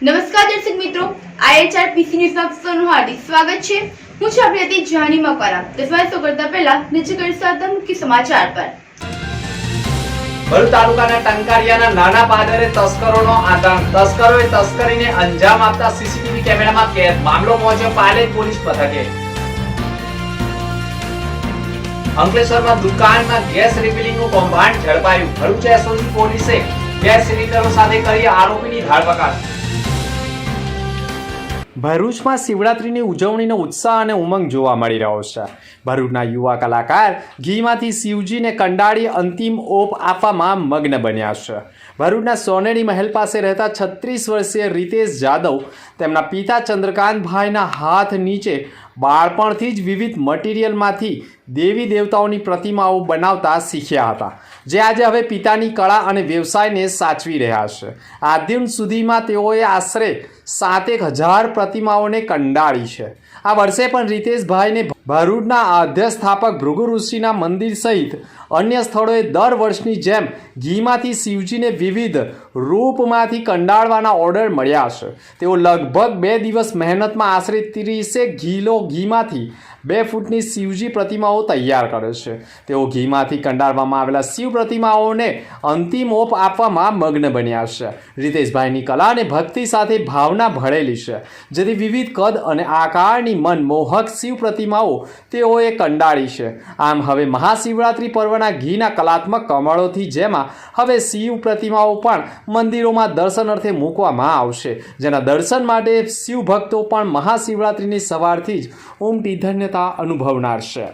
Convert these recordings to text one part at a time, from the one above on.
નમસ્કાર દર્શક મિત્રો, IHR PC ન્યૂઝ માં આપનું હાર્દિક સ્વાગત છે। હું છું આપની અતિથિ જાની મકવાણા। દસમાં શરૂ કરતા પહેલા નીચે કરીશું મુખ્ય સમાચાર પર। ભરૂચ તાલુકાના ટંકારિયાના નાના પાદરે તસ્કરોનો આતંક। તસ્કરોએ તસ્કરીને અંજામ આપતા સીસીટીવી કેમેરામાં કેદ। મામલો પહોંચ્યો પાલેજ પોલીસ મથકે। અંકલેશ્વરમાં દુકાનમાં ગેસ રિફિલિંગનું કૌભાંડ ઝડપાયું। ભરૂચ એસઓજી પોલીસે ગેસ સિલિન્ડરો સાથે કરી આરોપીની ધરપકડ। ભરૂચમાં શિવરાત્રીની ઉજવણીનો ઉત્સાહ અને ઉમંગ જોવા મળી રહ્યો છે। ભરૂચના યુવા કલાકાર ઘીમાંથી શિવજીને કંડાળી અંતિમ ઓપ આપવામાં મગ્ન બન્યા છે। ભરૂચના સોનેરી મહેલ પાસે રહેતા 36 વર્ષીય રીતેશ જાદવ તેમના પિતા ચંદ્રકાંતભાઈના હાથ નીચે બાળપણથી જ વિવિધ મટીરિયલમાંથી દેવી દેવતાઓની પ્રતિમાઓ બનાવતા શીખ્યા હતા, જે આજે હવે પિતાની કળા અને વ્યવસાયને સાચવી રહ્યા છે। આ દિન સુધીમાં તેઓએ આશરે 7,000 પ્રતિમાઓને કંડાળી છે। આ વર્ષે પણ રીતેશભાઈને ભરૂચના આદ્ય સ્થાપક ભૃગુ ઋષિના મંદિર સહિત અન્ય સ્થળોએ દર વર્ષની જેમ ઘીમાંથી શિવજીને વિવિધ રૂપમાંથી કંડાળવાના ઓર્ડર મળ્યા છે। તેઓ લગભગ 2 દિવસ મહેનતમાં આશરે 30 કિલો ઘીમાંથી 2 ફૂટની શિવજી પ્રતિમાઓ તૈયાર કરે છે। તેઓ ઘીમાંથી કંડાળવામાં આવેલા શિવ પ્રતિમાઓને અંતિમ ઓપ આપવામાં મગ્ન બન્યા છે। રીતેશભાઈની કલા અને ભક્તિ સાથે ભાવના ભળેલી છે, જેથી વિવિધ કદ અને આકારની મનમોહક શિવ પ્રતિમાઓ તેઓએ કંડાળી છે। આમ હવે મહાશિવરાત્રિ પર્વના ઘીના કલાત્મક કમળોથી જેમાં હવે શિવ પ્રતિમાઓ પણ મંદિરોમાં દર્શનાર્થે મૂકવામાં આવશે, જેના દર્શન માટે શિવ ભક્તો પણ મહાશિવરાત્રિની સવારથી જ ઉમટી ધન્યતા અનુભવનાર છે।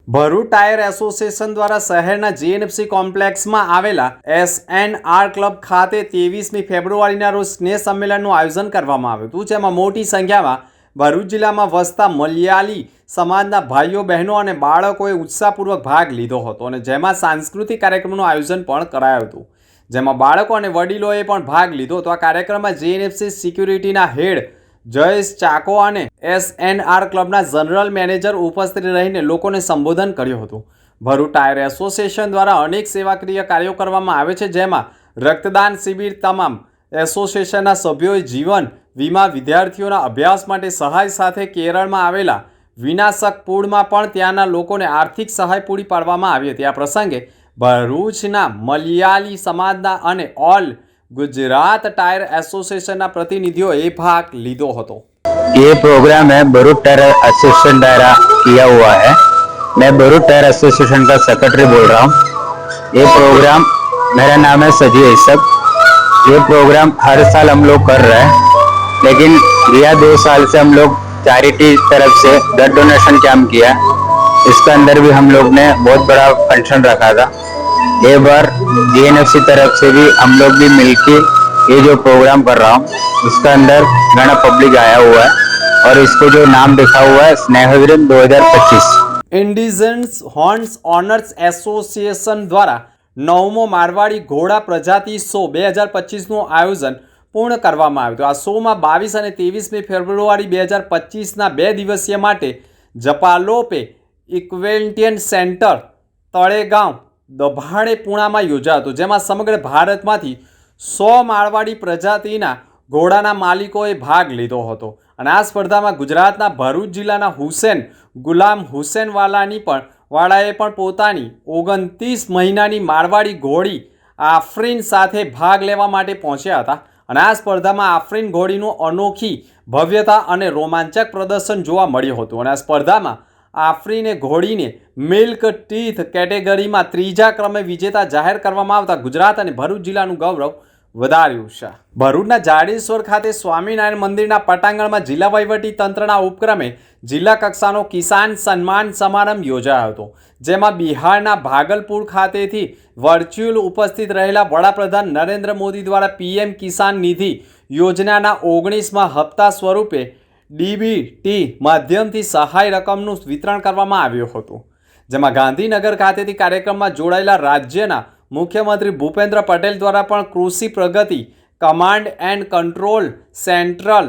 ભરૂચ ટાયર એસોસિએશન દ્વારા શહેરના જીએનએફસી કોમ્પ્લેક્સમાં આવેલા SNR ક્લબ ખાતે 23મી ફેબ્રુઆરીના રોજ સ્નેહ સંમેલનનું આયોજન કરવામાં આવ્યું હતું, જેમાં મોટી સંખ્યામાં ભરૂચ જિલ્લામાં વસતા મલયાલી સમાજના ભાઈઓ બહેનો અને બાળકોએ ઉત્સાહપૂર્વક ભાગ લીધો હતો, અને જેમાં સાંસ્કૃતિક કાર્યક્રમનું આયોજન પણ કરાયું હતું, જેમાં બાળકો અને વડીલોએ પણ ભાગ લીધો હતો। આ કાર્યક્રમમાં જીએનએફસી સિક્યુરિટીના હેડ જયેશ ચાકો અને SNR ક્લબના જનરલ મેનેજર ઉપસ્થિત રહીને લોકોને સંબોધન કર્યું હતું। ભરૂચ ટાયર એસોસિએશન દ્વારા અનેક સેવાકીય કાર્યો કરવામાં આવે છે, જેમાં રક્તદાન શિબિર, તમામ એસોસિએશનના સભ્યોએ જીવન વીમા, વિદ્યાર્થીઓના અભ્યાસ માટે સહાય સાથે કેરળમાં આવેલા વિનાશક પૂરમાં પણ ત્યાંના લોકોને આર્થિક સહાય પૂરી પાડવામાં આવી હતી। આ પ્રસંગે ભરૂચના મલયાલી સમાજના અને ઓલ गुजरात टायर एसोसिएशन ना प्रतिनिधियों भाग लीधो હતો। ये प्रोग्राम है भरूच टायर एसोसिएशन द्वारा किया हुआ है। मैं भरूच टायर एसोसिएशन का सेक्रेटरी बोल रहा हूँ। ये प्रोग्राम, मेरा नाम है सजी ईसक। ये प्रोग्राम हर साल हम लोग कर रहे हैं, लेकिन गया 2 साल से हम लोग चैरिटी तरफ से ब्लड डोनेशन कैंप किया। इसके अंदर भी हम लोग ने बहुत बड़ा फंक्शन रखा था। ये बार जीएनएफसी तरफ से भी हम लोग भी मिलके ये जो प्रोग्राम कर रहा हूँ, उसका अंदर घना पब्लिक आया हुआ है और इसको जो नाम लिखा हुआ है स्नेहविरन 2025। इंडिजन्स हॉर्न्स ऑनर्स एसोसिएशन द्वारा 9મો મારવાડી ઘોડા પ્રજાતિ શો 2025નું આયોજન પૂર્ણ કરવામાં આવ્યું હતું। આ શોમાં 22 અને 23મી ફેબ્રુઆરી 2025ના 2 દિવસીય માટે જપાલોપે ઇક્વેન્ટિયન સેન્ટર તળેગાંવ દભાડે પૂણામાં યોજાયું હતું, જેમાં સમગ્ર ભારતમાંથી 100 મારવાડી પ્રજાતિના ઘોડાના માલિકોએ ભાગ લીધો હતો। અને આ સ્પર્ધામાં ગુજરાતના ભરૂચ જિલ્લાના હુસેન ગુલામ હુસેનવાલાએ પણ પોતાની 29 મહિનાની મારવાડી ઘોડી આફરીન સાથે ભાગ લેવા માટે પહોંચ્યા હતા। અને આ સ્પર્ધામાં આફરીન ઘોડીનું અનોખી ભવ્યતા અને રોમાંચક પ્રદર્શન જોવા મળ્યું હતું। અને આ સ્પર્ધામાં આફરીને ઘોડીને મિલ્ક ટીથ કેટેગરીમાં 3જા ક્રમે વિજેતા જાહેર કરવામાં આવતા ગુજરાત અને ભરૂચ જિલ્લાનું ગૌરવ વધાર્યું છે। ભરૂચના જાડેશ્વર ખાતે સ્વામિનારાયણ મંદિરના પટાંગણમાં જિલ્લા વહીવટી તંત્રના ઉપક્રમે જિલ્લા કક્ષાનો કિસાન સન્માન સમારંભ યોજાયો હતો, જેમાં બિહારના ભાગલપુર ખાતેથી વર્ચ્યુઅલ ઉપસ્થિત રહેલા વડાપ્રધાન નરેન્દ્ર મોદી દ્વારા PM કિસાન નિધિ યોજનાના 19મા હપ્તા સ્વરૂપે DBT માધ્યમથી સહાય રકમનું વિતરણ કરવામાં આવ્યું હતું, જેમાં ગાંધીનગર ખાતેથી કાર્યક્રમમાં જોડાયેલા રાજ્યના મુખ્યમંત્રી ભૂપેન્દ્ર પટેલ દ્વારા પણ Krishi Pragati command and control centre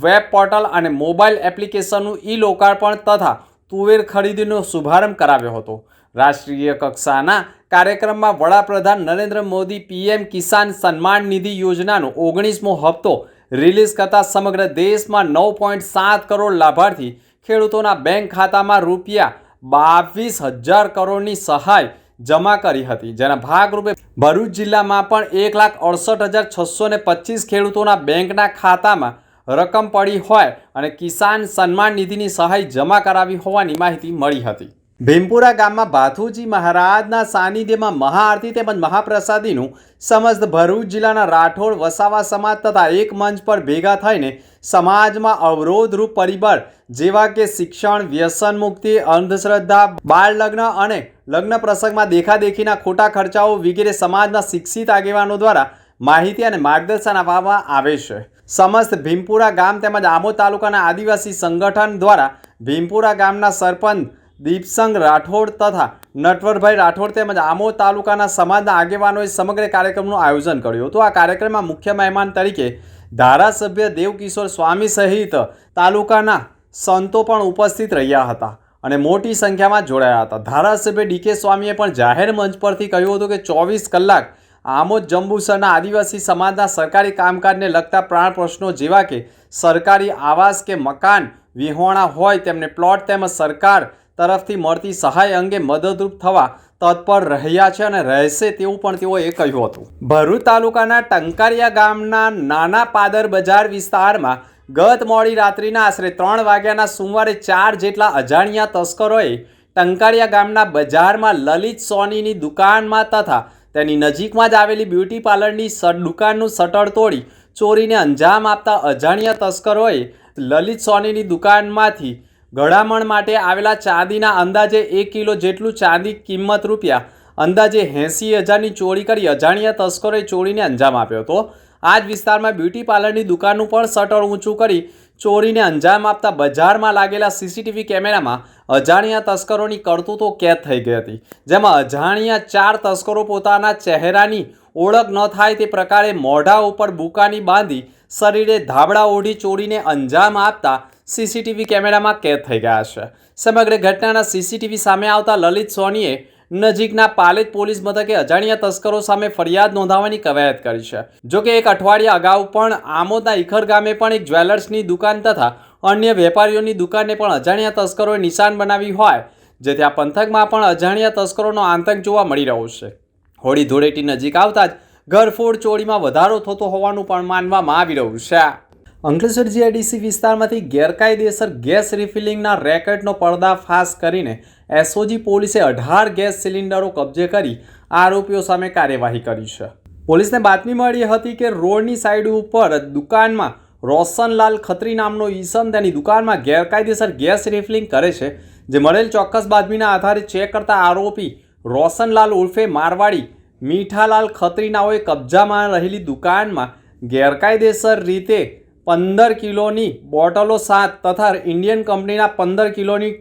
web portal અને મોબાઈલ એપ્લિકેશનનું લોકાર્પણ તથા તુવેર ખરીદીનો શુભારંભ કરાવ્યો હતો। રાષ્ટ્રીય કક્ષાના કાર્યક્રમમાં વડાપ્રધાન નરેન્દ્ર મોદી PM કિસાન સન્માન નિધિ યોજનાનો 19મો હપ્તો રિલીઝ કરતા સમગ્ર દેશમાં 9.7 કરોડ લાભાર્થી ખેડૂતોના બેંક ખાતામાં રૂપિયા 22,000 કરોડની સહાય જમા કરી હતી, જેના ભાગરૂપે ભરૂચ જિલ્લામાં પણ 1,68,625 ખેડૂતોના બેંકના ખાતામાં રકમ પડી હોય અને કિસાન સન્માન નિધિની સહાય જમા કરાવી હોવાની માહિતી મળી હતી. ભીમપુરા ગામમાં ભાથુજી મહારાજના સાનિધ્યમાં મહાઆરતી તેમજ મહાપ્રસાદીનું સમસ્ત ભરૂચ જિલ્લાના રાઠોડ વસાવા સમાજ તથા એક મંચ પર ભેગા થઈને સમાજમાં અવરોધરૂપ પરિબળ જેવા કે શિક્ષણ, વ્યસન મુક્તિ, અંધશ્રદ્ધા, બાળ લગ્ન અને લગ્ન પ્રસંગમાં દેખાદેખીના ખોટા ખર્ચાઓ વગેરે સમાજના શિક્ષિત આગેવાનો દ્વારા માહિતી અને માર્ગદર્શન આપવામાં આવે છે. સમસ્ત ભીમપુરા ગામ તેમજ આમોદ તાલુકાના આદિવાસી સંગઠન દ્વારા ભીમપુરા ગામના સરપંચ દીપસંગ રાઠોડ તથા નટવરભાઈ રાઠોડ તેમજ આમોદ તાલુકાના સમાજના આગેવાનોએ સમગ્ર કાર્યક્રમનું આયોજન કર્યું હતું. આ કાર્યક્રમમાં મુખ્ય મહેમાન તરીકે ધારાસભ્ય દેવકિશોર સ્વામી સહિત તાલુકાના સંતો પણ ઉપસ્થિત રહ્યા હતા અને મોટી સંખ્યામાં જોડાયા હતા. ધારાસભ્ય ડીકે સ્વામીએ પણ જાહેર મંચ પરથી કહ્યું હતું કે 24 કલાક આમોદ જંબુસરના આદિવાસી સમાજના સરકારી કામકાજને લગતા પ્રાણ પ્રશ્નો જેવા કે સરકારી આવાસ કે મકાન વિહોણા હોય તેમને પ્લોટ તેમજ સરકાર તરફથી મળતી સહાય અંગે મદદરૂપ થવા તત્પર રહ્યા છે અને રહેશે તેવું પણ તેઓએ કહ્યું હતું. ભરૂચ તાલુકાના ટંકારિયા ગામના નાના પાદર બજાર વિસ્તારમાં ગત મોડી રાત્રિના આશરે 3 વાગ્યાના સોમવારે 4 જેટલા અજાણ્યા તસ્કરોએ ટંકારિયા ગામના બજારમાં લલિત સોનીની દુકાનમાં તથા તેની નજીકમાં જ આવેલી બ્યુટી પાર્લરની દુકાનનું શટર તોડી ચોરીને અંજામ આપતા અજાણ્યા તસ્કરોએ લલિત સોનીની દુકાનમાંથી ગળામણ માટે આવેલા ચાંદીના અંદાજે 1 કિલો જેટલું ચાંદી કિંમત રૂપિયા અંદાજે 80,000ની ચોરી કરી અજાણ્યા તસ્કરોએ ચોરીને અંજામ આપ્યો હતો. આ જ વિસ્તારમાં બ્યુટી પાર્લરની દુકાનનું પણ શટર ઊંચું કરી ચોરીને અંજામ આપતા બજારમાં લાગેલા સીસીટીવી કેમેરામાં અજાણ્યા તસ્કરોની કરતૂતો કેદ થઈ ગઈ હતી, જેમાં અજાણ્યા 4 તસ્કરો પોતાના ચહેરાની ઓળખ ન થાય તે પ્રકારે મોઢા ઉપર બુકાની બાંધી શરીરે ધાબળા ઓઢી ચોરીને અંજામ આપતા સીસીટીવી કેમેરામાં કેદ થઈ ગયા છે. સમગ્ર ઘટનાના સીસીટીવી સામે આવતા લલિત સોનીએ નજીકના પાલેજ પોલીસ મથકે અજાણ્યા તસ્કરો સામે ફરિયાદ નોંધાવવાની કવાયત કરી છે. જો કે એક અઠવાડિયા અગાઉ પણ આમોદના ઈખર ગામે પણ એક જ્વેલર્સની દુકાન તથા અન્ય વેપારીઓની દુકાનને પણ અજાણ્યા તસ્કરોએ નિશાન બનાવી હોય, જેથી આ પંથકમાં પણ અજાણ્યા તસ્કરોનો આતંક જોવા મળી રહ્યો છે. હોળી ધૂળેટી નજીક આવતા જ ઘરફોડ ચોરીમાં વધારો થતો હોવાનું પણ માનવામાં આવી રહ્યું છે. અંકલેશ્વર જીઆઈડીસી વિસ્તારમાંથી ગેરકાયદેસર ગેસ રિફિલિંગના રેકેટનો પર્દાફાશ કરીને એસઓજી પોલીસે 18 ગેસ સિલિન્ડરો કબજે કરી આરોપીઓ સામે કાર્યવાહી કરી છે. પોલીસને બાતમી મળી હતી કે રોડની સાઈડ ઉપર દુકાનમાં રોશનલાલ ખત્રી નામનો ઈસમ તેની દુકાનમાં ગેરકાયદેસર ગેસ રિફિલિંગ કરે છે. જે મળેલ ચોક્કસ બાતમીના આધારે ચેક કરતા આરોપી રોશનલાલ ઉર્ફે મારવાડી મીઠાલાલ ખત્રી નાઓએ કબજામાં રહેલી દુકાનમાં ગેરકાયદેસર રીતે 15 કિલોની બોટલો 7 તથા ઇન્ડિયન કંપનીના 15 કિલોની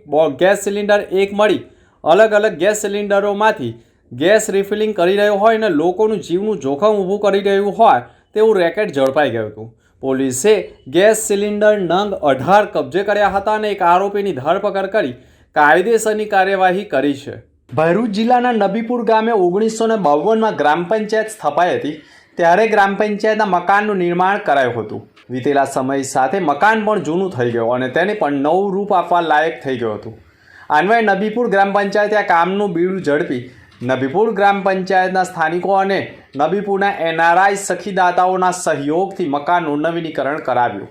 ગેસ સિલિન્ડર એક મળી અલગ અલગ ગેસ સિલિન્ડરોમાંથી ગેસ રિફિલિંગ કરી રહ્યો હોય અને લોકોનું જીવનું જોખમ ઊભું કરી રહ્યું હોય તેવું રેકેટ ઝડપાઈ ગયું હતું. પોલીસે ગેસ સિલિન્ડર નંગ 18 કબજે કર્યા હતા અને એક આરોપીની ધરપકડ કરી કાયદેસરની કાર્યવાહી કરી છે. ભરૂચ જિલ્લાના નબીપુર ગામે 1952માં ગ્રામ પંચાયત સ્થપાઈ હતી, ત્યારે ગ્રામ પંચાયતના મકાનનું નિર્માણ કરાયું હતું. વીતેલા સમય સાથે મકાન પણ જૂનું થઈ ગયું અને તેને પણ નવું રૂપ આપવા લાયક થઈ ગયું હતું. અન્વયે નબીપુર ગ્રામ પંચાયતે આ કામનું બીડું ઝડપી નબીપુર ગ્રામ પંચાયતના સ્થાનિકો અને નબીપુરના એનઆરઆઈ સખીદાતાઓના સહયોગથી મકાનનું નવીનીકરણ કરાવ્યું,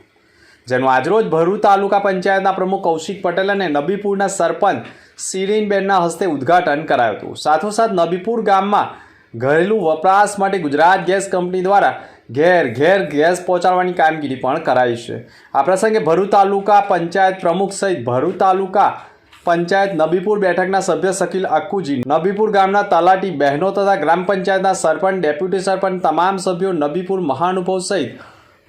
જેનું આજરોજ ભરૂચ તાલુકા પંચાયતના પ્રમુખ કૌશિક પટેલ અને નબીપુરના સરપંચ શિરીનબેનના હસ્તે ઉદ્ઘાટન કરાયું હતું. સાથોસાથ નબીપુર ગામમાં ઘરેલું વપરાશ માટે ગુજરાત ગેસ કંપની દ્વારા ઘેર ઘેર ગેસ પહોંચાડવાની કામગીરી પણ કરાઈ છે. આ પ્રસંગે ભરૂચ તાલુકા પંચાયત પ્રમુખ સહિત ભરૂચ તાલુકા પંચાયત નબીપુર બેઠકના સભ્ય શકીલ અક્કુજી, નબીપુર ગામના તલાટી બહેનો તથા ગ્રામ પંચાયતના સરપંચ, ડેપ્યુટી સરપંચ તમામ સભ્યો, નબીપુર મહાનુભાવ સહિત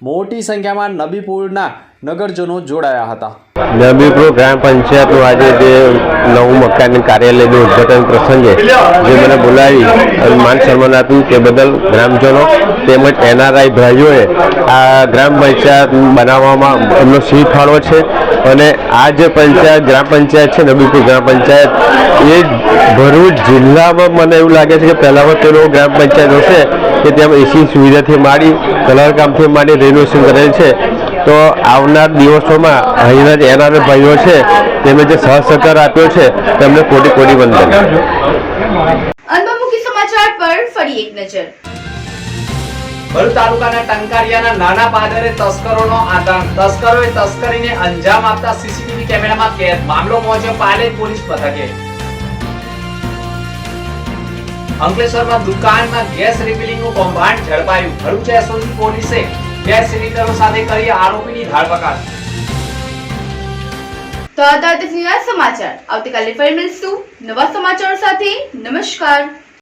મોટી સંખ્યામાં નબીપુરના નગરજનો જોડાયા હતા. નબીપુર ગ્રામ પંચાયતનું આજે જે નવું મકાન કાર્યાલયનું ઉદ્ઘાટન પ્રસંગે જે મને બોલાવી માન સન્માન આપ્યું તે બદલ ગ્રામજનો તેમજ એનઆરઆઈ ભાઈઓએ આ ગ્રામ પંચાયત બનાવવામાં એમનો સિંહ ફાળો છે અને આ જે પંચાયત ગ્રામ પંચાયત છે નબીપુર ગ્રામ પંચાયત એ ભરૂચ જિલ્લામાં મને એવું લાગે છે કે પહેલામાં પેલો ગ્રામ પંચાયત હશે કે ત્યાં એસી સુવિધાથી માંડી કલર કામથી માંડી રેનોવેશન કરેલ છે. તો આવનાર દિવસોમાં અહીંના જે એનઆરએફ ભાઈઓ છે તેમને જે સહકાર આપ્યો છે તેમને કોટી કોટી વંદન. અંતમાં મુખ્ય સમાચાર પર ફરી એક નજર. ભરૂચ તાલુકાના ટંકારિયાના નાના પાદરે તસ્કરોનો આતંક. તસ્કરોએ તસ્કરીને અંજામ આપતા સીસીટીવી કેમેરામાં કેદ. મામલો પહોંચ્યો પાલેજ પોલીસ મથકે. અંકલેશ્વરમાં દુકાનમાં ગેસ રિફિલિંગનું કૌભાંડ ઝડપાયું. ભરૂચ એસઓજી પોલીસે ગેસ સિલિન્ડરો સાથે કરી આરોપીની ધરપકડ. તો આ હતા આજના સમાચાર. આવતીકાલે ફરી મળીશું નવા સમાચારો સાથે. નમસ્કાર.